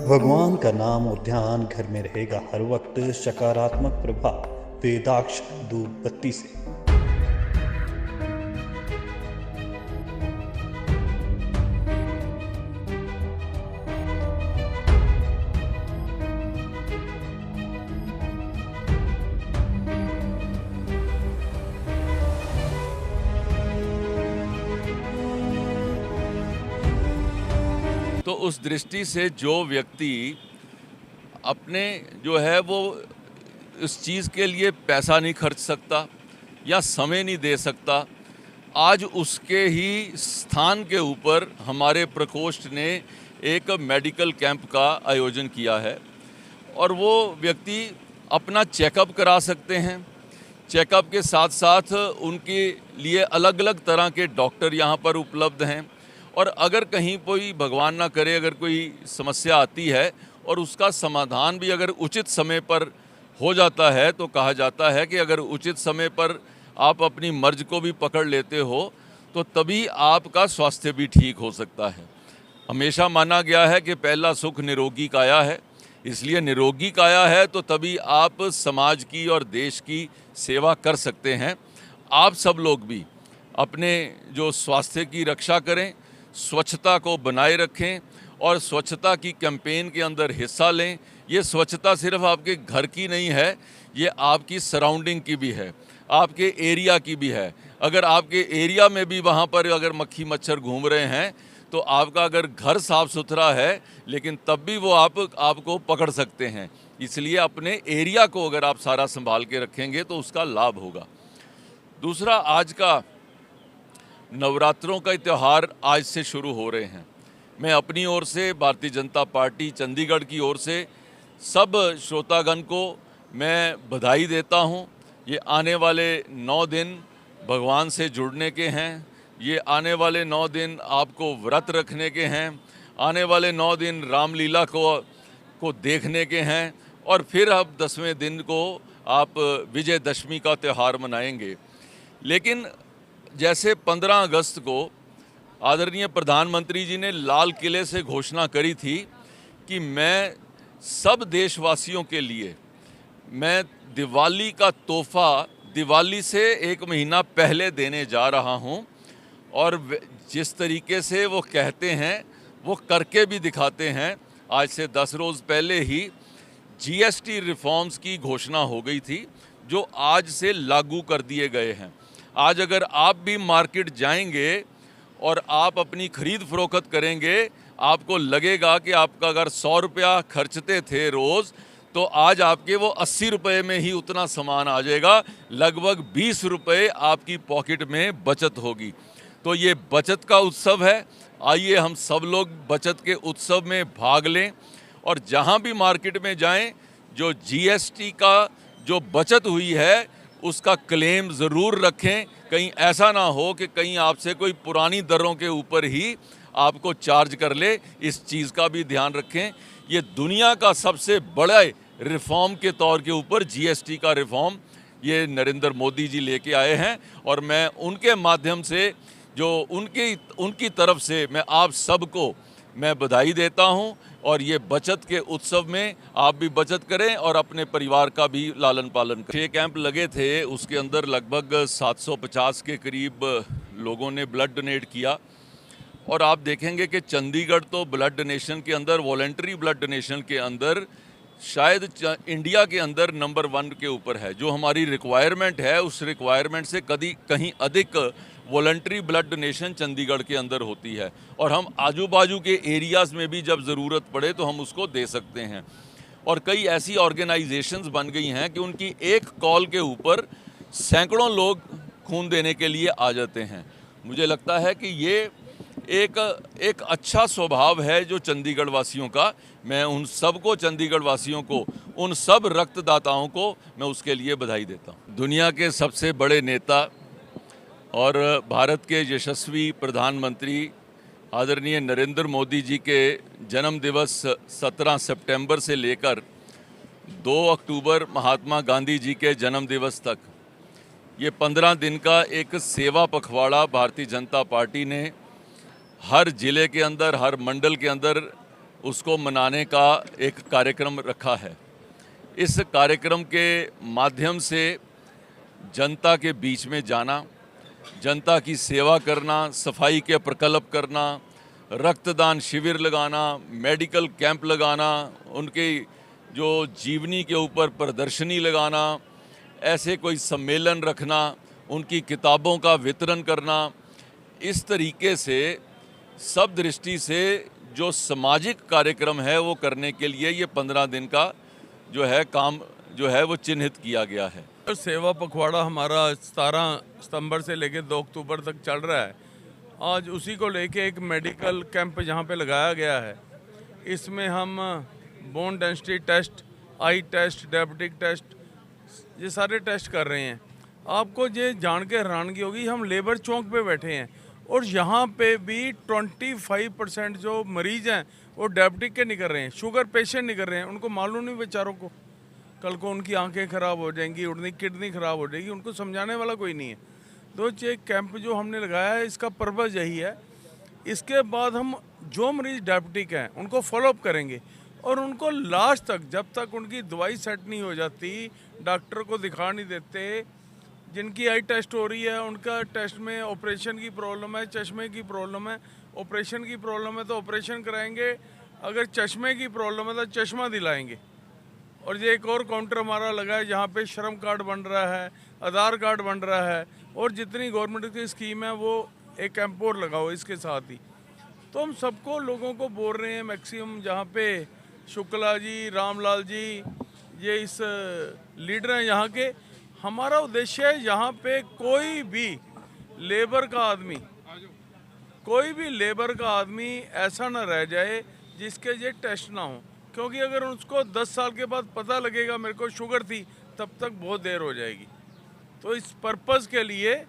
भगवान का नाम और ध्यान घर में रहेगा हर वक्त सकारात्मक प्रभाव। वेदाक्ष धूप बत्ती से। तो उस दृष्टि से जो व्यक्ति अपने जो है वो इस चीज़ के लिए पैसा नहीं खर्च सकता या समय नहीं दे सकता, आज उसके ही स्थान के ऊपर हमारे प्रकोष्ठ ने एक मेडिकल कैंप का आयोजन किया है और वो व्यक्ति अपना चेकअप करा सकते हैं। चेकअप के साथ साथ उनके लिए अलग अलग तरह के डॉक्टर यहाँ पर उपलब्ध हैं और अगर कहीं कोई भगवान ना करे अगर कोई समस्या आती है और उसका समाधान भी अगर उचित समय पर हो जाता है तो कहा जाता है कि अगर उचित समय पर आप अपनी मर्ज को भी पकड़ लेते हो तो तभी आपका स्वास्थ्य भी ठीक हो सकता है। हमेशा माना गया है कि पहला सुख निरोगी काया है, इसलिए निरोगी काया है तो तभी आप समाज की और देश की सेवा कर सकते हैं। आप सब लोग भी अपने जो स्वास्थ्य की रक्षा करें, स्वच्छता को बनाए रखें और स्वच्छता की कैंपेन के अंदर हिस्सा लें। ये स्वच्छता सिर्फ आपके घर की नहीं है, ये आपकी सराउंडिंग की भी है, आपके एरिया की भी है। अगर आपके एरिया में भी वहाँ पर अगर मक्खी मच्छर घूम रहे हैं तो आपका अगर घर साफ़ सुथरा है लेकिन तब भी वो आपको पकड़ सकते हैं। इसलिए अपने एरिया को अगर आप सारा संभाल के रखेंगे तो उसका लाभ होगा। दूसरा, आज का नवरात्रों का त्यौहार आज से शुरू हो रहे हैं। मैं अपनी ओर से, भारतीय जनता पार्टी चंडीगढ़ की ओर से सब श्रोतागण को मैं बधाई देता हूं। ये आने वाले 9 दिन भगवान से जुड़ने के हैं, ये आने वाले 9 दिन आपको व्रत रखने के हैं, आने वाले 9 दिन रामलीला को देखने के हैं और फिर अब 10वें दिन को आप विजयदशमी का त्यौहार मनाएंगे। लेकिन जैसे 15 अगस्त को आदरणीय प्रधानमंत्री जी ने लाल किले से घोषणा करी थी कि मैं सब देशवासियों के लिए मैं दिवाली का तोहफा दिवाली से 1 महीना पहले देने जा रहा हूं और जिस तरीके से वो कहते हैं वो करके भी दिखाते हैं। आज से 10 रोज़ पहले ही जीएसटी रिफॉर्म्स की घोषणा हो गई थी जो आज से लागू कर दिए गए हैं। आज अगर आप भी मार्केट जाएंगे और आप अपनी खरीद फरोख्त करेंगे, आपको लगेगा कि आपका अगर 100 रुपया खर्चते थे रोज़ तो आज आपके वो 80 रुपये में ही उतना सामान आ जाएगा, लगभग 20 रुपये आपकी पॉकेट में बचत होगी। तो ये बचत का उत्सव है, आइए हम सब लोग बचत के उत्सव में भाग लें और जहाँ भी मार्केट में जाएं जो जीएसटी का जो बचत हुई है उसका क्लेम ज़रूर रखें। कहीं ऐसा ना हो कि कहीं आपसे कोई पुरानी दरों के ऊपर ही आपको चार्ज कर ले, इस चीज़ का भी ध्यान रखें। ये दुनिया का सबसे बड़ा रिफॉर्म के तौर के ऊपर जीएसटी का रिफॉर्म ये नरेंद्र मोदी जी लेके आए हैं और मैं उनके माध्यम से जो उनकी तरफ से मैं आप सबको मैं बधाई देता हूं और ये बचत के उत्सव में आप भी बचत करें और अपने परिवार का भी लालन पालन करें। 6 कैंप लगे थे, उसके अंदर लगभग 750 के करीब लोगों ने ब्लड डोनेट किया और आप देखेंगे कि चंडीगढ़ तो ब्लड डोनेशन के अंदर, वॉलंटरी ब्लड डोनेशन के अंदर शायद इंडिया के अंदर नंबर 1 के ऊपर है। जो हमारी रिक्वायरमेंट है उस रिक्वायरमेंट से कहीं अधिक वॉलंटरी ब्लड डोनेशन चंडीगढ़ के अंदर होती है और हम आजू बाजू के एरियाज़ में भी जब ज़रूरत पड़े तो हम उसको दे सकते हैं। और कई ऐसी ऑर्गेनाइजेशंस बन गई हैं कि उनकी एक कॉल के ऊपर सैकड़ों लोग खून देने के लिए आ जाते हैं। मुझे लगता है कि ये एक अच्छा स्वभाव है जो चंडीगढ़ वासियों का। मैं उन सब को, चंडीगढ़ वासियों को, उन सब रक्तदाताओं को मैं उसके लिए बधाई देता हूँ। दुनिया के सबसे बड़े नेता और भारत के यशस्वी प्रधानमंत्री आदरणीय नरेंद्र मोदी जी के जन्म दिवस 17 सितंबर से लेकर 2 अक्टूबर महात्मा गांधी जी के जन्म दिवस तक ये 15 दिन का एक सेवा पखवाड़ा भारतीय जनता पार्टी ने हर जिले के अंदर, हर मंडल के अंदर उसको मनाने का एक कार्यक्रम रखा है। इस कार्यक्रम के माध्यम से जनता के बीच में जाना, जनता की सेवा करना, सफाई के प्रकल्प करना, रक्तदान शिविर लगाना, मेडिकल कैंप लगाना, उनके जो जीवनी के ऊपर प्रदर्शनी लगाना, ऐसे कोई सम्मेलन रखना, उनकी किताबों का वितरण करना, इस तरीके से सब दृष्टि से जो सामाजिक कार्यक्रम है वो करने के लिए ये 15 दिन का जो है काम जो है वो चिन्हित किया गया है। सेवा पखवाड़ा हमारा 17 सितंबर से लेकर 2 अक्टूबर तक चल रहा है। आज उसी को लेके एक मेडिकल कैंप यहाँ पे लगाया गया है। इसमें हम बोन डेंसिटी टेस्ट, आई टेस्ट, डायबिटिक टेस्ट, ये सारे टेस्ट कर रहे हैं। आपको ये जान के हैरानगी होगी, हम लेबर चौक पे बैठे हैं और यहाँ पे भी 25% जो मरीज हैं वो डायबिटिक के निकल रहे हैं, शुगर पेशेंट निकल रहे हैं। उनको मालूम नहीं बेचारों को, कल को उनकी आंखें ख़राब हो जाएंगी, उनकी किडनी ख़राब हो जाएगी, उनको समझाने वाला कोई नहीं है। तो ये कैंप जो हमने लगाया है इसका पर्पज़ यही है। इसके बाद हम जो मरीज़ डायबिटिक हैं उनको फॉलोअप करेंगे और उनको लास्ट तक, जब तक उनकी दवाई सेट नहीं हो जाती, डॉक्टर को दिखा नहीं देते। जिनकी आई टेस्ट हो रही है उनका टेस्ट में ऑपरेशन की प्रॉब्लम है, चश्मे की प्रॉब्लम है, ऑपरेशन की प्रॉब्लम है तो ऑपरेशन कराएंगे, अगर चश्मे की प्रॉब्लम है तो चश्मा दिलाएंगे। और ये एक और काउंटर हमारा लगा है जहाँ पे श्रम कार्ड बन रहा है, आधार कार्ड बन रहा है और जितनी गवर्नमेंट की स्कीम है वो एक कैंप और लगाओ इसके साथ ही। तो हम सबको लोगों को बोल रहे हैं मैक्सिमम, जहाँ पे शुक्ला जी, रामलाल जी, ये इस लीडर हैं यहाँ के। हमारा उद्देश्य है यहाँ पे कोई भी लेबर का आदमी ऐसा ना रह जाए जिसके ये टेस्ट ना हो, क्योंकि अगर उसको 10 साल के बाद पता लगेगा मेरे को शुगर थी, तब तक बहुत देर हो जाएगी। तो इस पर्पज़ के लिए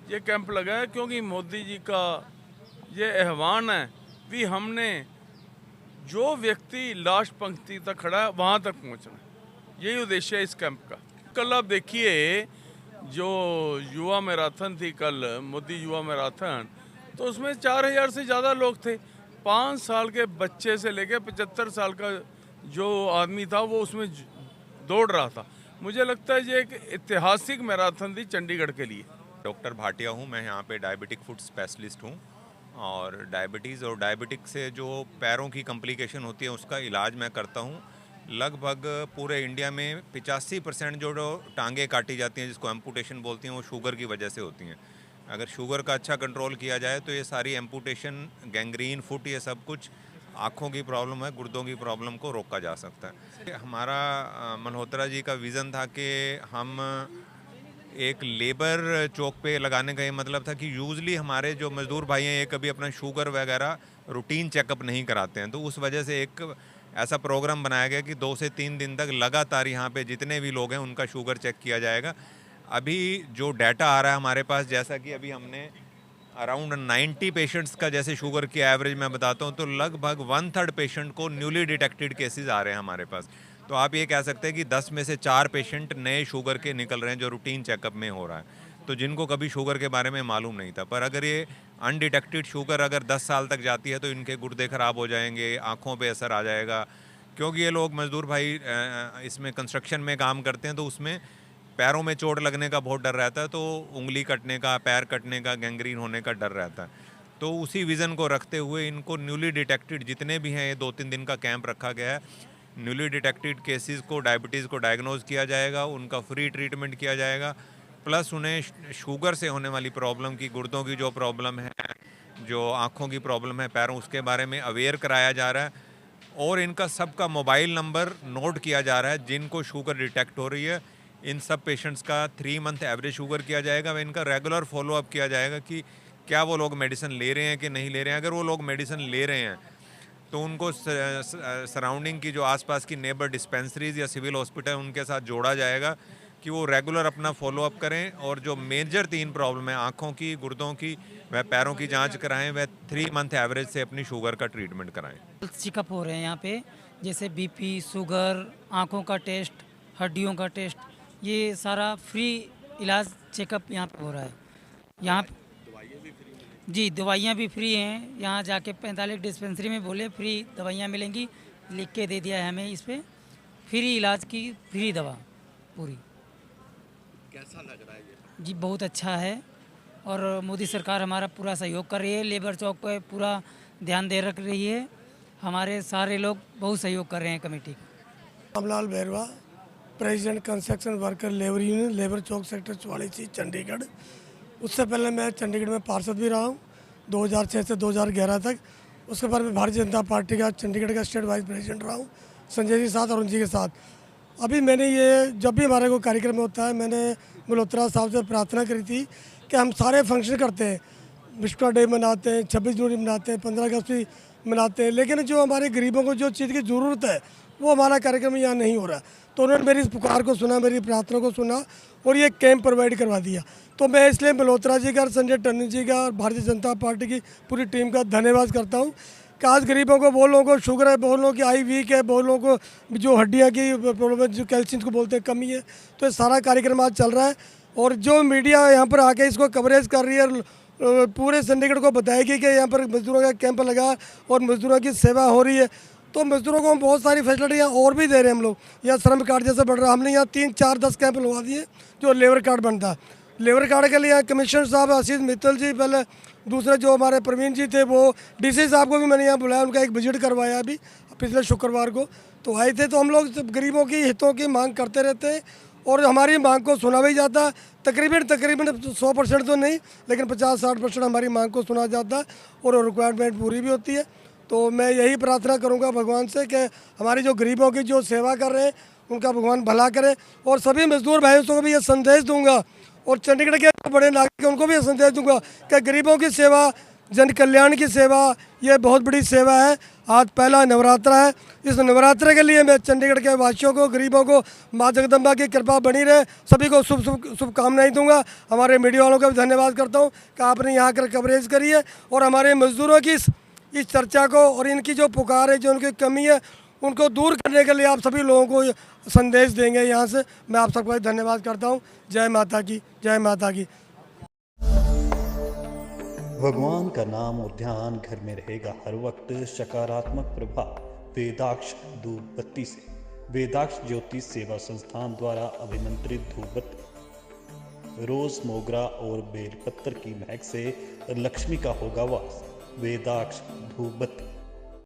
ये कैंप लगा है, क्योंकि मोदी जी का ये आह्वान है कि हमने जो व्यक्ति लास्ट पंक्ति तक खड़ा है वहाँ तक पहुँचना, यही उद्देश्य है इस कैंप का। कल आप देखिए जो युवा मैराथन थी, कल मोदी युवा मैराथन, तो उसमें 4000 से ज़्यादा लोग थे। 5 साल के बच्चे से लेकर 75 साल का जो आदमी था वो उसमें दौड़ रहा था। मुझे लगता है ये एक ऐतिहासिक मैराथन थी चंडीगढ़ के लिए। डॉक्टर भाटिया हूँ, मैं यहाँ पे डायबिटिक फूड स्पेशलिस्ट हूँ और डायबिटीज़ और डायबिटिक से जो पैरों की कॉम्प्लिकेशन होती है उसका इलाज मैं करता हूँ। लगभग पूरे इंडिया में 85% जो टांगे काटी जाती हैं, जिसको एम्पुटेशन बोलती हैं, वो शुगर की वजह से होती हैं। अगर शुगर का अच्छा कंट्रोल किया जाए तो ये सारी एम्पुटेशन, गैंग्रीन, फुट, ये सब कुछ आँखों की प्रॉब्लम है, गुर्दों की प्रॉब्लम को रोका जा सकता है। हमारा मल्होत्रा जी का विज़न था कि हम एक लेबर चौक पे लगाने का ये मतलब था कि यूजली हमारे जो मज़दूर भाई हैं ये कभी अपना शुगर वगैरह रूटीन चेकअप नहीं कराते हैं, तो उस वजह से एक ऐसा प्रोग्राम बनाया गया कि 2 से 3 दिन तक लगातार यहाँ पे जितने भी लोग हैं उनका शुगर चेक किया जाएगा। अभी जो डाटा आ रहा है हमारे पास, जैसा कि अभी हमने अराउंड 90 पेशेंट्स का जैसे शुगर की एवरेज मैं बताता हूँ, तो लगभग 1/3 पेशेंट को न्यूली डिटेक्टेड केसेस आ रहे हैं हमारे पास। तो आप ये कह सकते हैं कि 10 में से 4 पेशेंट नए शुगर के निकल रहे हैं जो रूटीन चेकअप में हो रहा है, तो जिनको कभी शुगर के बारे में मालूम नहीं था। पर अगर ये अनडिटेक्टेड शुगर अगर 10 साल तक जाती है तो इनके गुर्दे ख़राब हो जाएंगे, आँखों पे असर आ जाएगा, क्योंकि ये लोग मज़दूर भाई इसमें कंस्ट्रक्शन में काम करते हैं, तो उसमें पैरों में चोट लगने का बहुत डर रहता है, तो उंगली कटने का, पैर कटने का, गैंग्रीन होने का डर रहता है। तो उसी विज़न को रखते हुए इनको न्यूली डिटेक्टेड जितने भी हैं, ये 2-3 दिन का कैंप रखा गया है। न्यूली डिटेक्टेड केसेस को, डायबिटीज़ को डायग्नोज किया जाएगा, उनका फ्री ट्रीटमेंट किया जाएगा, प्लस उन्हें शुगर से होने वाली प्रॉब्लम की, गुर्दों की जो प्रॉब्लम है, जो आँखों की प्रॉब्लम है, पैरों, उसके बारे में अवेयर कराया जा रहा है। और इनका सबका मोबाइल नंबर नोट किया जा रहा है जिनको शुगर डिटेक्ट हो रही है। इन सब पेशेंट्स का 3 मंथ एवरेज शुगर किया जाएगा, व इनका रेगुलर फॉलोअप किया जाएगा कि क्या वो लोग मेडिसिन ले रहे हैं कि नहीं ले रहे हैं। अगर वो लोग मेडिसिन ले रहे हैं तो उनको सराउंडिंग की जो आसपास की नेबर डिस्पेंसरीज या सिविल हॉस्पिटल, उनके साथ जोड़ा जाएगा कि वो रेगुलर अपना फॉलोअप करें और जो मेजर 3 प्रॉब्लम है, आँखों की, गुर्दों की, वह पैरों की जांच कराएं, वह 3 मंथ एवरेज से अपनी शुगर का ट्रीटमेंट कराएं। चेकअप हो रहे हैं यहाँ पे, जैसे बीपी, शुगर, आँखों का टेस्ट, हड्डियों का टेस्ट, ये सारा फ्री इलाज चेकअप यहाँ पे हो रहा है। यहाँ जी, दवाइयाँ भी फ्री हैं। यहाँ जाके 45 डिस्पेंसरी में बोले फ्री दवाइयाँ मिलेंगी, लिख के दे दिया है हमें इस पे। फ्री इलाज की फ्री दवा पूरी। कैसा लग रहा है ये? जी बहुत अच्छा है और मोदी सरकार हमारा पूरा सहयोग कर रही है। लेबर चौक पे पूरा ध्यान दे रख रही है। हमारे सारे लोग बहुत सहयोग कर रहे हैं कमेटी का। Ramlal Bairwa, president construction worker labour union, labour Chowk sector 44 Chandigarh. उससे पहले मैं चंडीगढ़ में पार्षद भी रहा हूँ 2006 से 2011 तक। उसके बाद मैं भारतीय जनता पार्टी का चंडीगढ़ का स्टेट वाइस प्रेसिडेंट रहा हूँ संजय जी साथ, अरुण जी के साथ। अभी मैंने ये जब भी हमारे को कार्यक्रम होता है, मैंने मल्होत्रा साहब से प्रार्थना करी थी कि हम सारे फंक्शन करते हैं, विश्व डे मनाते हैं, 26 जनवरी मनाते हैं, 15 अगस्त भी मनाते हैं, लेकिन जो हमारे गरीबों को जो चीज़ की ज़रूरत है वो हमारा कार्यक्रम यहाँ नहीं हो रहा। तो उन्होंने मेरी इस पुकार को सुना, मेरी प्रार्थना को सुना और ये कैंप प्रोवाइड करवा दिया। तो मैं इसलिए मल्होत्रा जी का, संजय टंडन जी का और भारतीय जनता पार्टी की पूरी टीम का धन्यवाद करता हूँ कि आज गरीबों को, बहुत लोगों को शुगर है, बहुत लोगों की आई वीक है, बहुत लोगों को जो हड्डियाँ की प्रॉब्लम है, जो कैल्शियम को बोलते हैं कमी है, तो ये सारा कार्यक्रम आज चल रहा है। और जो मीडिया यहाँ पर आके इसको कवरेज कर रही है, पूरे चंडीगढ़ को बताएगी कि यहाँ पर मजदूरों का कैंप लगा और मजदूरों की सेवा हो रही है। तो मजदूरों को हम बहुत सारी फैसिलिटियाँ और भी दे रहे हैं हम लोग। यहाँ श्रम कार्ड जैसे बढ़ रहा है, हमने यहाँ 3, 4, 10 कैंप लगवा दिए जो लेबर कार्ड बनता है। लेबर कार्ड के लिए यहाँ कमिश्नर साहब आशीष मित्तल जी, पहले दूसरे जो हमारे प्रवीण जी थे, वो डीसी साहब को भी मैंने यहाँ बुलाया, उनका एक विजिट करवाया अभी पिछले शुक्रवार को, तो आए थे। तो हम लोग गरीबों की हितों की मांग करते रहते हैं और हमारी मांग को सुना भी जाता है। तकरीबन 100% तो नहीं, लेकिन 50-60% हमारी मांग को सुना जाता है और रिक्वायरमेंट पूरी भी होती है। तो मैं यही प्रार्थना करूंगा भगवान से कि हमारी जो गरीबों की जो सेवा कर रहे हैं उनका भगवान भला करे। और सभी मजदूर भाइयों को भी ये संदेश दूंगा और चंडीगढ़ के बड़े नागरिक उनको भी ये संदेश दूंगा कि गरीबों की सेवा, जन कल्याण की सेवा, ये बहुत बड़ी सेवा है। आज पहला नवरात्रा है, इस नवरात्रे के लिए मैं चंडीगढ़ के वासियों को, गरीबों को माँ जगदम्बा की कृपा बनी रहे, सभी को शुभकामनाएं दूंगा। हमारे मीडिया वालों का भी धन्यवाद करता हूँ कि आपने यहाँ कर कवरेज करी है और हमारे मजदूरों की इस चर्चा को और इनकी जो पुकार है, जो उनकी कमी है, उनको दूर करने के लिए आप सभी लोगों को संदेश देंगे। यहाँ से मैं आप सबका धन्यवाद करता हूँ। जय माता की, जय माता की। भगवान का नाम और ध्यान घर में रहेगा हर वक्त, सकारात्मक प्रभाव वेदाक्ष धूप बत्ती से। वेदाक्ष ज्योति सेवा संस्थान द्वारा अभिमंत्रित धूप बत्ती रोज, मोगरा और बेलपत्र की महक से लक्ष्मी का होगा वास। वेदाक्ष धूप बत्ती।